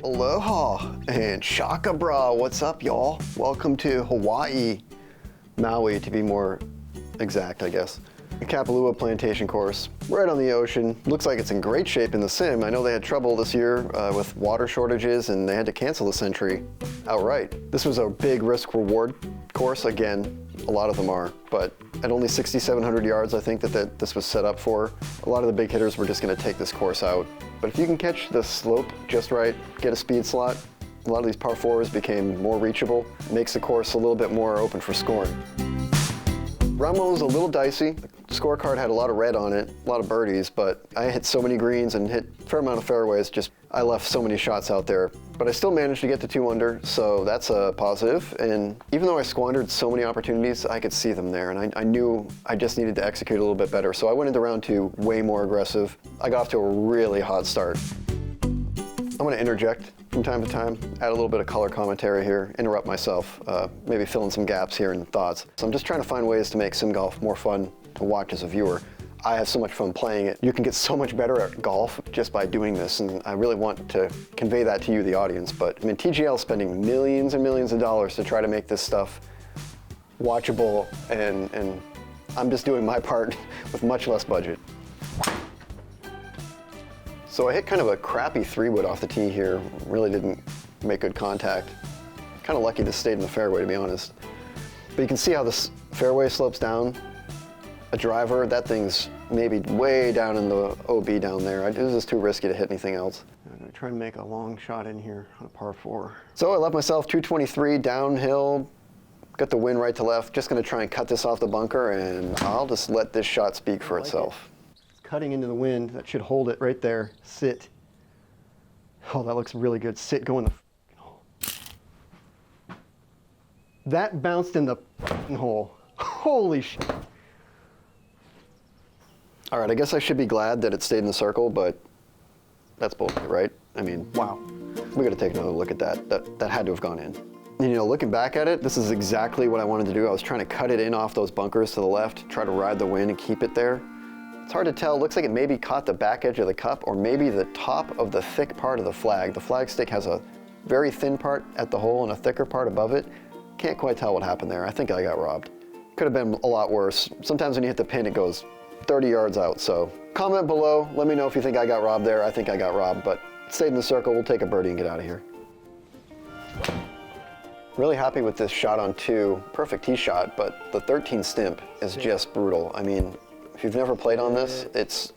Aloha and shaka bra, what's up y'all? Welcome to Hawaii, Maui to be more exact I guess. The Kapalua plantation course, right on the ocean. Looks like it's in great shape in the sim. I know they had trouble this year with water shortages and they had to cancel the Sentry outright. This was a big risk reward course, again, a lot of them are, but at only 6,700 yards I think that this was set up for. A lot of the big hitters were just gonna take this course out. But if you can catch the slope just right, get a speed slot, a lot of these par fours became more reachable, makes the course a little bit more open for scoring. Round one was a little dicey. The scorecard had a lot of red on it, a lot of birdies, but I hit so many greens and hit a fair amount of fairways, I left so many shots out there. But I still managed to get to 2 under, so that's a positive. And even though I squandered so many opportunities, I could see them there, and I knew I just needed to execute a little bit better. So I went into round 2 way more aggressive. I got off to a really hot start. I'm gonna interject from time to time, add a little bit of color commentary here, interrupt myself, maybe fill in some gaps here in thoughts. So I'm just trying to find ways to make sim golf more fun to watch as a viewer. I have so much fun playing it. You can get so much better at golf just by doing this, and I really want to convey that to you, the audience. But I mean, TGL is spending millions and millions of dollars to try to make this stuff watchable, and I'm just doing my part with much less budget. So I hit kind of a crappy 3-wood off the tee here, really didn't make good contact. Kind of lucky this stayed in the fairway, to be honest. But you can see how this fairway slopes down. A driver, that thing's maybe way down in the OB down there. It was just too risky to hit anything else. I'm gonna try and make a long shot in here on a par 4. So I left myself 223 downhill, got the wind right to left. Just gonna try and cut this off the bunker, and I'll just let this shot speak for itself. It's cutting into the wind. That should hold it right there. Sit. Oh, that looks really good. Sit, go in the hole. That bounced in the hole. Holy shit. All right, I guess I should be glad that it stayed in the circle, but that's bullshit, right? I mean, wow. We gotta take another look at that. That had to have gone in. And, you know, looking back at it, this is exactly what I wanted to do. I was trying to cut it in off those bunkers to the left, try to ride the wind and keep it there. It's hard to tell. It looks like it maybe caught the back edge of the cup or maybe the top of the thick part of the flag. The flag stick has a very thin part at the hole and a thicker part above it. Can't quite tell what happened there. I think I got robbed. Could have been a lot worse. Sometimes when you hit the pin, it goes 30 yards out, so comment below, let me know if you think I got robbed there. I think I got robbed, but stayed in the circle, we'll take a birdie and get out of here. Really happy with this shot on 2, perfect tee shot, but the 13 stimp is just brutal. I mean, if you've never played on this, it's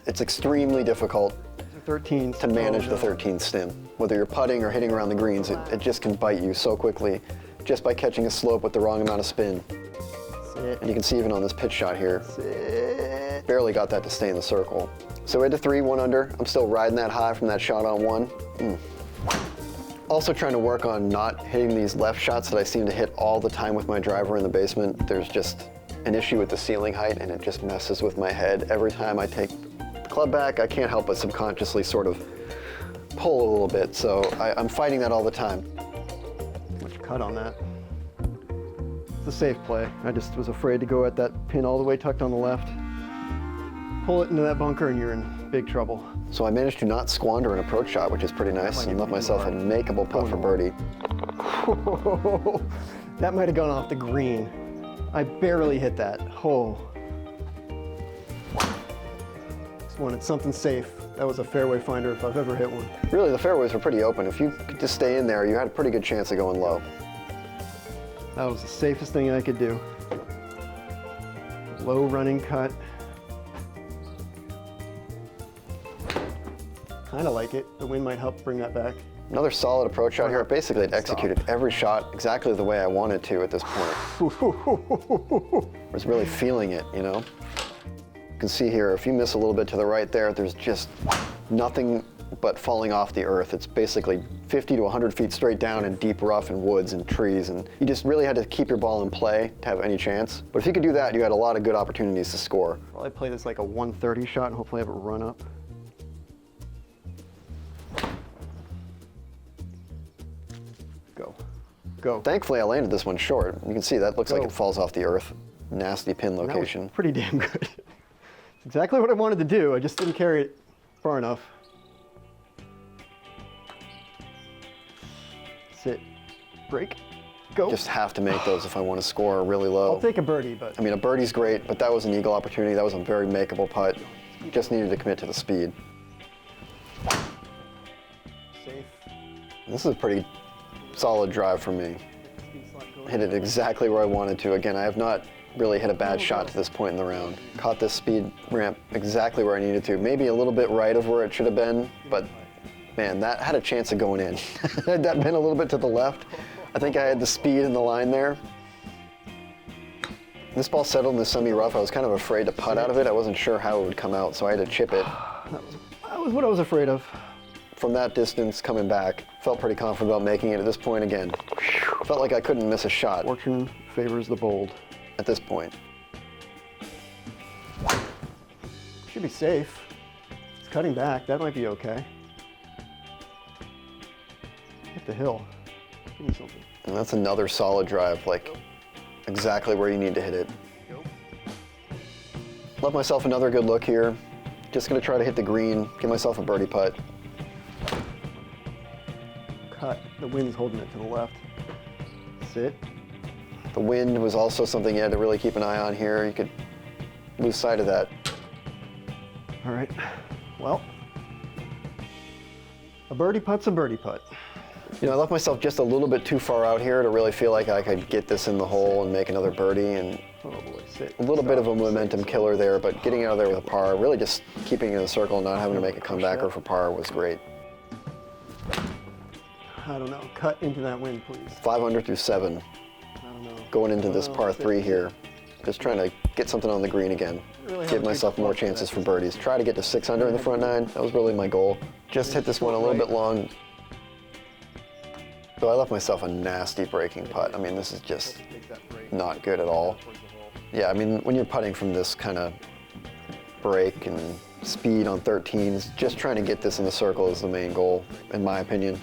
extremely difficult to manage the 13 stimp. Whether you're putting or hitting around the greens, it just can bite you so quickly just by catching a slope with the wrong amount of spin. And you can see even on this pitch shot here, barely got that to stay in the circle. So we had to 3, 1 under. I'm still riding that high from that shot on 1. Also trying to work on not hitting these left shots that I seem to hit all the time with my driver in the basement. There's just an issue with the ceiling height and it just messes with my head. Every time I take the club back, I can't help but subconsciously sort of pull a little bit. So I'm fighting that all the time. Too much cut on that. A safe play. I just was afraid to go at that pin all the way tucked on the left. Pull it into that bunker and you're in big trouble. So I managed to not squander an approach shot, which is pretty nice, and left myself a makeable putt for birdie. That might have gone off the green. I barely hit that. Oh. Just wanted something safe. That was a fairway finder if I've ever hit one. Really, the fairways were pretty open. If you could just stay in there, you had a pretty good chance of going low. That was the safest thing I could do. Low running cut. Kind of like it. The wind might help bring that back. Another solid approach shot here. Basically, it executed every shot exactly the way I wanted to at this point. I was really feeling it, you know? You can see here, if you miss a little bit to the right there, there's just nothing but falling off the earth. It's basically 50 to 100 feet straight down in deep rough and woods and trees, and you just really had to keep your ball in play to have any chance. But if you could do that, you had a lot of good opportunities to score. Well, I play this like a 130 shot and hopefully have it run up. Go. Go. Thankfully, I landed this one short. You can see that looks like it falls off the earth. Nasty pin location. That was pretty damn good. It's exactly what I wanted to do. I just didn't carry it far enough. Sit. Break. Go. Just have to make those if I want to score really low. I'll take a birdie, but... I mean, a birdie's great, but that was an eagle opportunity. That was a very makeable putt. Just needed to commit to the speed. Safe. This is a pretty solid drive for me. Hit it exactly where I wanted to. Again, I have not really hit a bad shot to this point in the round. Caught this speed ramp exactly where I needed to. Maybe a little bit right of where it should have been, but man, that had a chance of going in. Had that been a little bit to the left, I think I had the speed and the line there. This ball settled in the semi-rough. I was kind of afraid to putt out of it. I wasn't sure how it would come out, so I had to chip it. That was what I was afraid of. From that distance, coming back, felt pretty confident about making it at this point again. Felt like I couldn't miss a shot. Fortune favors the bold. At this point. Should be safe. It's cutting back. That might be okay. Hit the hill. Give me something. And that's another solid drive, like exactly where you need to hit it. Left myself another good look here. Just gonna try to hit the green, give myself a birdie putt. Cut. The wind's holding it to the left. Sit. The wind was also something you had to really keep an eye on here. You could lose sight of that. All right. Well, a birdie putt's a birdie putt. You know, I left myself just a little bit too far out here to really feel like I could get this in the hole and make another birdie, and oh boy, sit. a little bit of a momentum killer there, but getting out of there with a par, really just keeping it in the circle and not having to make a comebacker for par was great. I don't know. Cut into that wind, please. 5 under through 7. I don't know. Going into this par 3 here. Just trying to get something on the green again. Give myself more chances for birdies. Try to get to 6 under in the front 9. That was really my goal. Just hit this one a little bit long. So I left myself a nasty breaking putt. I mean, this is just not good at all. Yeah, I mean, when you're putting from this kind of break and speed on 13s, just trying to get this in the circle is the main goal, in my opinion.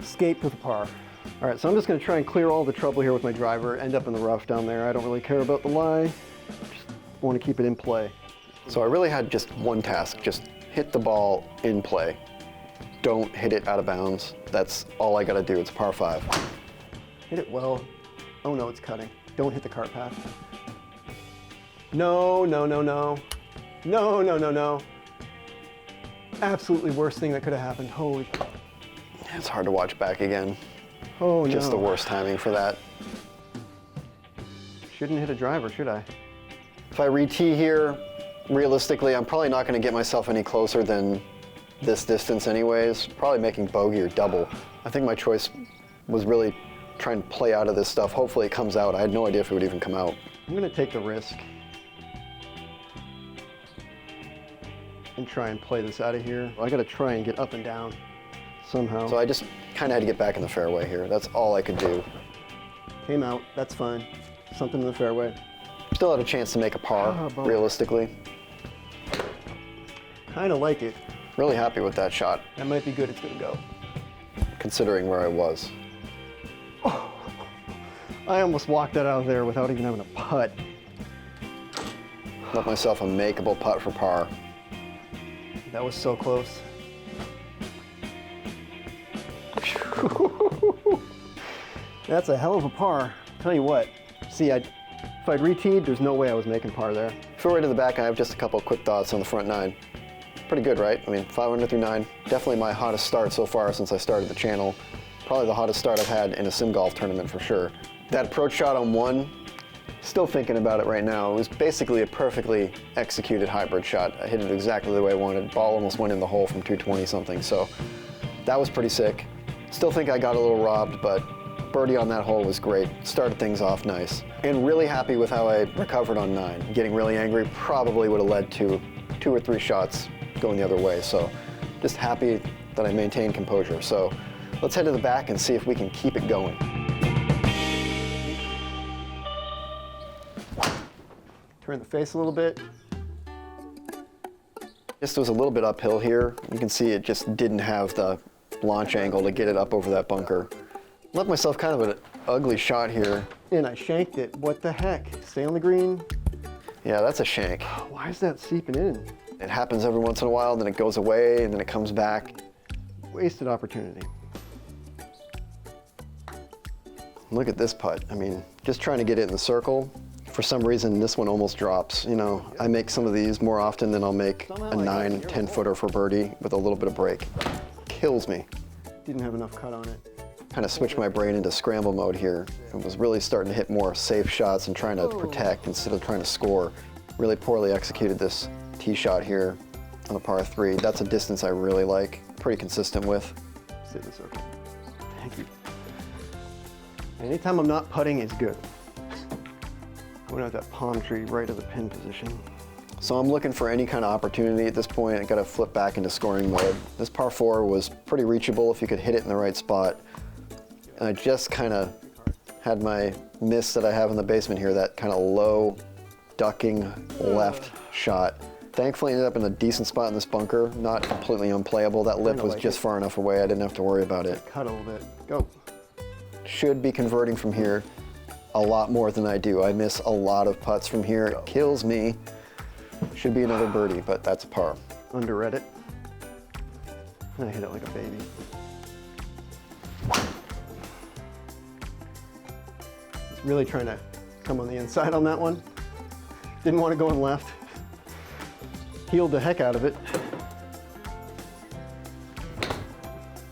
Escape with a par. All right, so I'm just going to try and clear all the trouble here with my driver, end up in the rough down there. I don't really care about the lie. Just want to keep it in play. So I really had just one task, just hit the ball in play. Don't hit it out of bounds. That's all I got to do. It's par 5. Hit it well. Oh no, it's cutting. Don't hit the cart path. No, no, no, no. No, no, no, no. Absolutely worst thing that could have happened. Holy. It's hard to watch back again. Oh no. Just the worst timing for that. Shouldn't hit a driver, should I? If I re-tee here, realistically, I'm probably not going to get myself any closer than this distance anyways. Probably making bogey or double. I think my choice was really trying to play out of this stuff. Hopefully it comes out. I had no idea if it would even come out. I'm going to take the risk and try and play this out of here. I got to try and get up and down somehow. So I just kind of had to get back in the fairway here. That's all I could do. Came out. That's fine. Something in the fairway. Still had a chance to make a par, realistically. Kind of like it. Really happy with that shot. That might be good. It's going to go. Considering where I was. Oh, I almost walked that out of there without even having a putt. Left myself a makeable putt for par. That was so close. That's a hell of a par. Tell you what. See, if I'd re-teed, there's no way I was making par there. Fairway to the back, I have just a couple of quick thoughts on the front 9. Pretty good, right? I mean, 5 under through 9. Definitely my hottest start so far since I started the channel. Probably the hottest start I've had in a sim golf tournament for sure. That approach shot on 1, still thinking about it right now. It was basically a perfectly executed hybrid shot. I hit it exactly the way I wanted. Ball almost went in the hole from 220 something, so that was pretty sick. Still think I got a little robbed, but birdie on that hole was great. Started things off nice. And really happy with how I recovered on 9. Getting really angry probably would have led to 2 or 3 shots going the other way. So just happy that I maintained composure. So let's head to the back and see if we can keep it going. Turn the face a little bit. Just was a little bit uphill here. You can see it just didn't have the launch angle to get it up over that bunker. Left myself kind of an ugly shot here. And I shanked it. What the heck? Stay on the green. Yeah, that's a shank. Why is that seeping in? It happens every once in a while, then it goes away, and then it comes back. Wasted opportunity. Look at this putt. I mean, just trying to get it in the circle. For some reason, this one almost drops. You know, I make some of these more often than I'll make a 9, 10 footer for birdie with a little bit of break. Kills me. Didn't have enough cut on it. Kind of switched my brain into scramble mode here. It was really starting to hit more safe shots and trying to protect instead of trying to score. Really poorly executed this tee shot here on a par 3. That's a distance I really like, pretty consistent with. Sit in the circle. Thank you. Anytime I'm not putting is good. Going out that palm tree right of the pin position. So I'm looking for any kind of opportunity at this point. I got to flip back into scoring mode. This par 4 was pretty reachable if you could hit it in the right spot. And I just kind of had my miss that I have in the basement here, that kind of low ducking left shot. Thankfully ended up in a decent spot in this bunker, not completely unplayable. That lip was just far enough away I didn't have to worry about it. Cut a little bit. Go. Should be converting from here a lot more than I do. I miss a lot of putts from here. It kills me. Should be another birdie, but that's a par. Underread it. And I hit it like a baby. Just really trying to come on the inside on that one. Didn't want to go in left. Healed the heck out of it.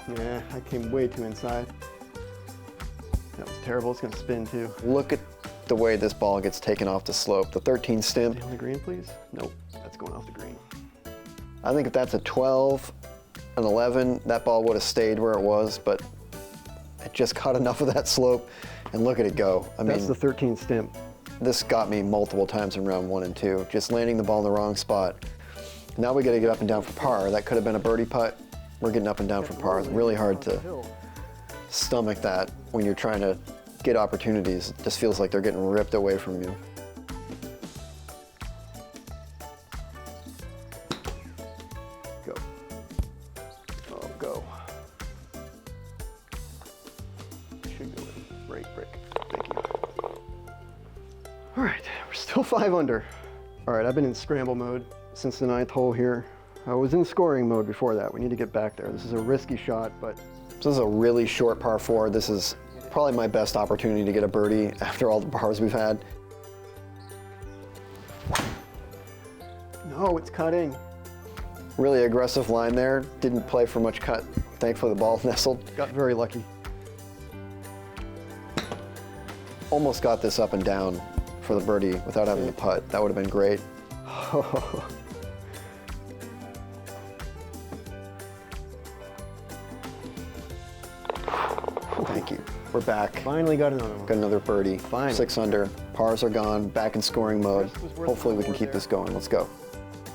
Yeah, I came way too inside. That was terrible. It's going to spin too. Look at the way this ball gets taken off the slope. The 13 stimp. Stay on the green, please. Nope, that's going off the green. I think if that's a 12, an 11, that ball would have stayed where it was, but it just caught enough of that slope, and look at it go. I That's mean, the 13 stimp. this got me multiple times in round 1 and 2, just landing the ball in the wrong spot. Now we got to get up and down for par. That could have been a birdie putt. We're getting up and down for par. It's really hard to stomach that when you're trying to get opportunities. It just feels like they're getting ripped away from you. Go. Oh, go. Should go in. Break. Thank you. All right, we're still 5 under. All right, I've been in scramble mode since the 9th hole here. I was in scoring mode before that. We need to get back there. This is a risky shot, but This is a really short par 4. This is probably my best opportunity to get a birdie after all the pars we've had. no, it's cutting. Really aggressive line there. Didn't play for much cut. Thankfully the ball nestled. Got very lucky. Almost got this up and down for the birdie without having to putt. That would have been great. Thank you. We're back. Finally got another one. Got another birdie. Fine. 6 under. Pars are gone. Back in scoring mode. Hopefully we can keep this going. Let's go.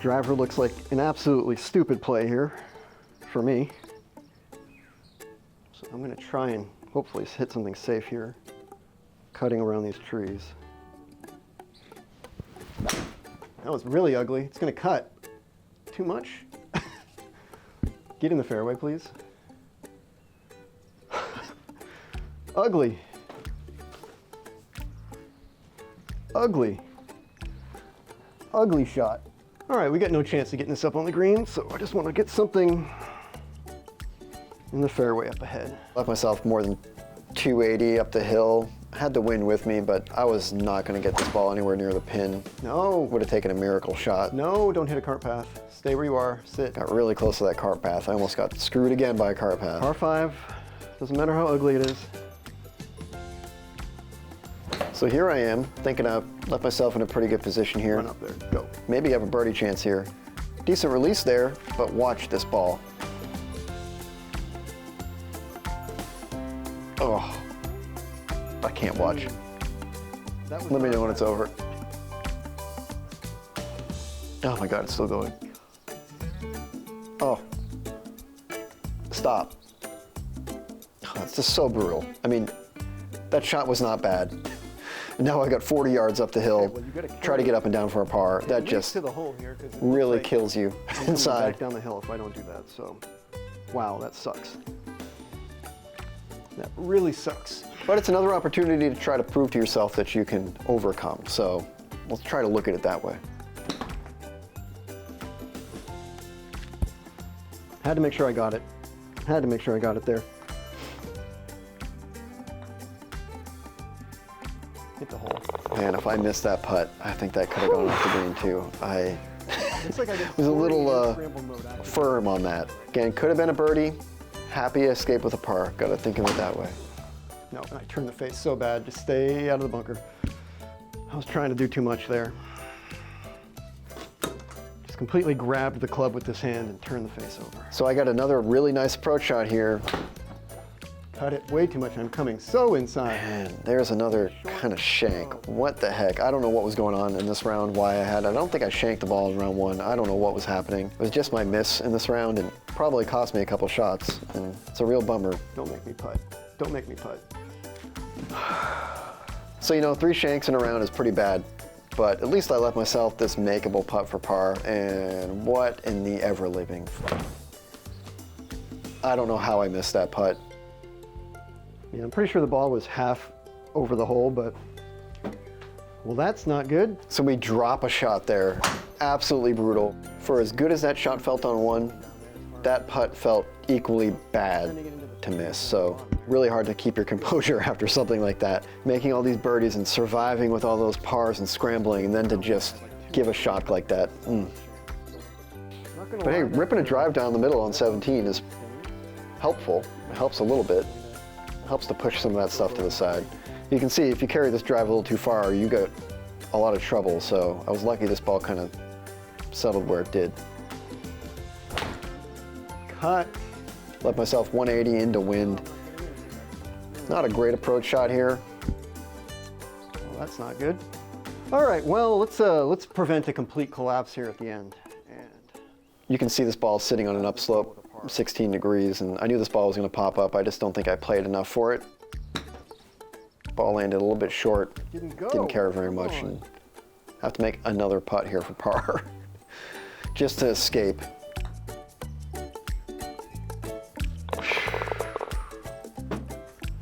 Driver looks like an absolutely stupid play here for me. So I'm going to try and hopefully hit something safe here, cutting around these trees. That was really ugly. It's going to cut. Too much? Get in the fairway, please. Ugly. Ugly. Ugly shot. All right, we got no chance of getting this up on the green, so I just want to get something in the fairway up ahead. Left myself more than 280 up the hill. Had the wind with me, but I was not going to get this ball anywhere near the pin. No. Would have taken a miracle shot. No, don't hit a cart path. Stay where you are. Sit. Got really close to that cart path. I almost got screwed again by a cart path. Par 5. Doesn't matter how ugly it is. So here I am, thinking I've left myself in a pretty good position here. Run up there. Go. Maybe have a birdie chance here. Decent release there, but watch this ball. Oh, I can't watch. Let me know when it's over. Oh my God, it's still going. Oh, stop. Oh, it's just so brutal. I mean, that shot was not bad. Now I got 40 yards up the hill, Okay, well, you gotta try to get up and down for a par. It That leads just to the hole here, 'cause it really looks like kills you I'm coming inside. back down the hill if I don't do that. So, wow, that sucks. That really sucks. But it's another opportunity to try to prove to yourself that you can overcome. So let's try to look at it that way. Had to make sure I got it. Had to make sure I got it there. Hit the hole. Man, if I missed that putt, I think that could have gone off the green too. I It's like I did was a little scramble mode, actually. firm on that. Again, could have been a birdie. Happy I escaped with a par. Got to think of it that way. No, and I turned the face so bad. Just stay out of the bunker. I was trying to do too much there. Just completely grabbed the club with this hand and turned the face over. So I got another really nice approach shot here. Cut it way too much. I'm coming so inside. And there's another kind of shank. What the heck? I don't know what was going on in this round, why I don't think I shanked the ball in round one. I don't know what was happening. It was just my miss in this round and probably cost me a couple shots. And it's a real bummer. Don't make me putt. Don't make me putt. So, you know, 3 shanks in a round is pretty bad, but at least I left myself this makeable putt for par, and what in the ever-living? I don't know how I missed that putt. Yeah, I'm pretty sure the ball was half over the hole, but well, that's not good. So we drop a shot there, absolutely brutal. For as good as that shot felt on one, that putt felt equally bad to miss. So really hard to keep your composure after something like that. Making all these birdies and surviving with all those pars and scrambling, and then to just give a shot like that. But hey, ripping a drive down the middle on 17 is helpful. It helps a little bit. It helps to push some of that stuff to the side. You can see if you carry this drive a little too far, you got a lot of trouble. So I was lucky this ball kind of settled where it did. Cut. Let myself 180 into wind. Not a great approach shot here. Well, that's not good. All right, well, let's prevent a complete collapse here at the end. And You can see this ball sitting on an upslope, 16 degrees, and I knew this ball was going to pop up. I just don't think I played enough for it. Ball landed a little bit short. Didn't care very much, and have to make another putt here for par, just to escape.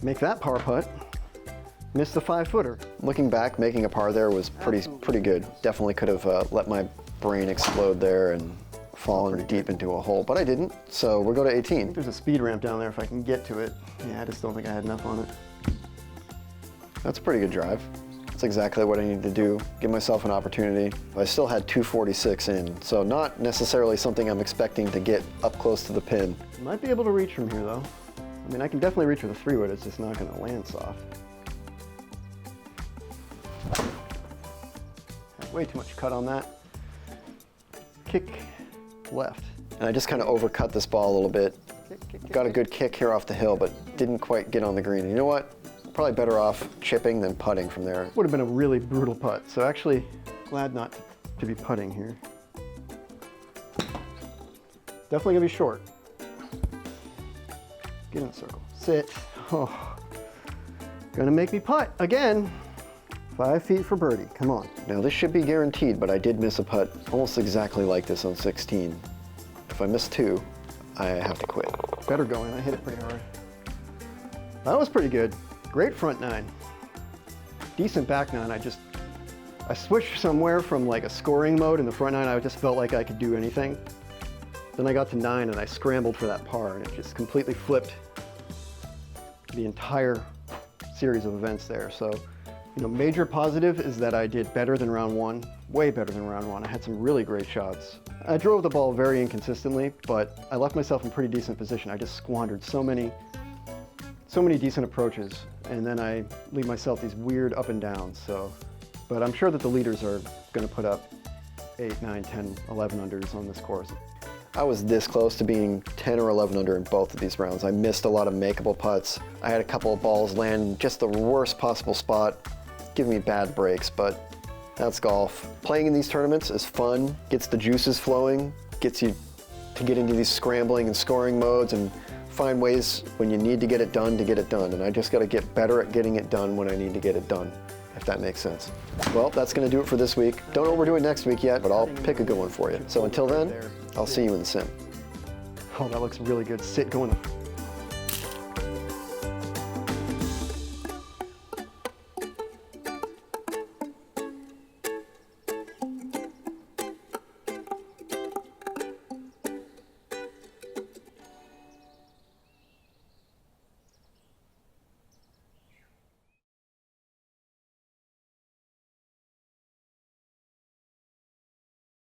Make that par putt. Miss the 5-footer. Looking back, making a par there was pretty good. Definitely could have let my brain explode there and fallen deep into a hole, but I didn't. So we'll go to 18. There's a speed ramp down there if I can get to it. Yeah, I just don't think I had enough on it. That's a pretty good drive. That's exactly what I need to do. Give myself an opportunity. I still had 246 in, so not necessarily something I'm expecting to get up close to the pin. Might be able to reach from here though. I mean, I can definitely reach with a 3-wood, it's just not gonna land soft. Had way too much cut on that. Kick left. And I just kind of overcut this ball a little bit. Got a good kick here off the hill, but didn't quite get on the green. And you know what? Probably better off chipping than putting from there. Would have been a really brutal putt, so actually glad not to be putting here. Definitely gonna be short. Get in the circle. Sit. Oh. Gonna make me putt again. 5 feet for birdie. Come on. Now this should be guaranteed, but I did miss a putt almost exactly like this on 16. If I miss 2, I have to quit. Better go in. I hit it pretty hard. That was pretty good. Great front 9. Decent back 9. I switched somewhere from like a scoring mode in the front 9. I just felt like I could do anything. Then I got to 9 and I scrambled for that par, and it just completely flipped the entire series of events there. So, you know, major positive is that I did better than round 1, way better than round 1. I had some really great shots. I drove the ball very inconsistently, but I left myself in pretty decent position. I just squandered so many decent approaches, and then I leave myself these weird up and downs. So, but I'm sure that the leaders are going to put up 8, 9, 10, 11 unders on this course. I was this close to being 10 or 11 under in both of these rounds. I missed a lot of makeable putts. I had a couple of balls land in just the worst possible spot, giving me bad breaks, but that's golf. Playing in these tournaments is fun, gets the juices flowing, gets you to get into these scrambling and scoring modes and find ways when you need to get it done, and I just got to get better at getting it done when I need to get it done, if that makes sense. Well, that's going to do it for this week. Don't overdo it next week yet, but I'll pick a good one for you. So until then, I'll see you in the sim. Oh, that looks really good. Sit, go in the